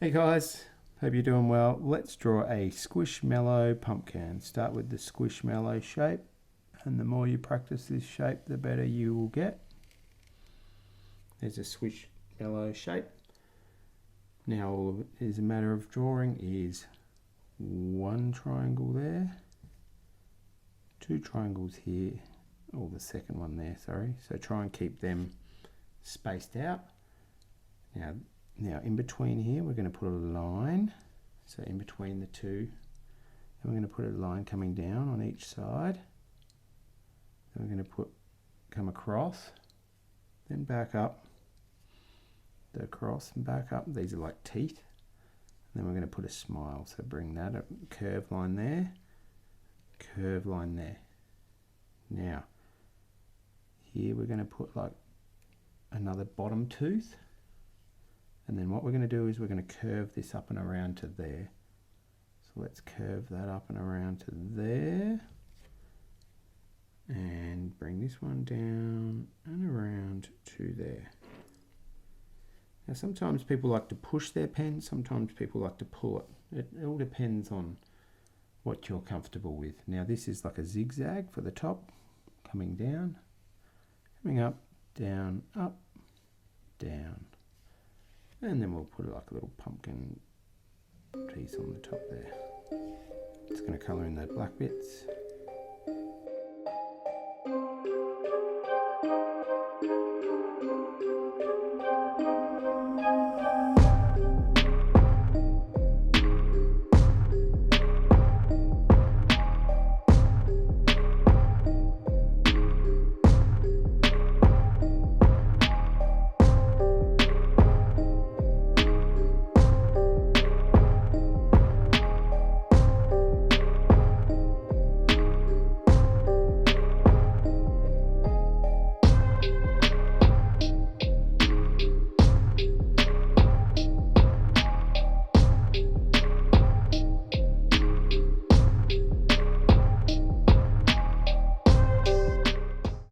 Hey guys, hope you're doing well. Let's draw a Squishmallow pumpkin. Start with the Squishmallow shape, and the more you practice this shape, the better you will get. There's a Squishmallow shape. Now all it is a matter of drawing is one triangle there, two triangles here, or the second one there, sorry. So try and keep them spaced out. Now in between here, we're going to put a line. So in between the two, and we're going to put a line coming down on each side. Then we're going to come across, then back up, across and back up. These are like teeth. And then we're going to put a smile. So bring that up, curved line there, curved line there. Now here we're going to put like another bottom tooth. And then what we're going to do is we're going to curve this up and around to there. So let's curve that up and around to there. And bring this one down and around to there. Now sometimes people like to push their pen, sometimes people like to pull it. It all depends on what you're comfortable with. Now this is like a zigzag for the top, coming down, coming up, down, down. And then we'll put like a little pumpkin piece on the top there. It's going to colour in the black bits.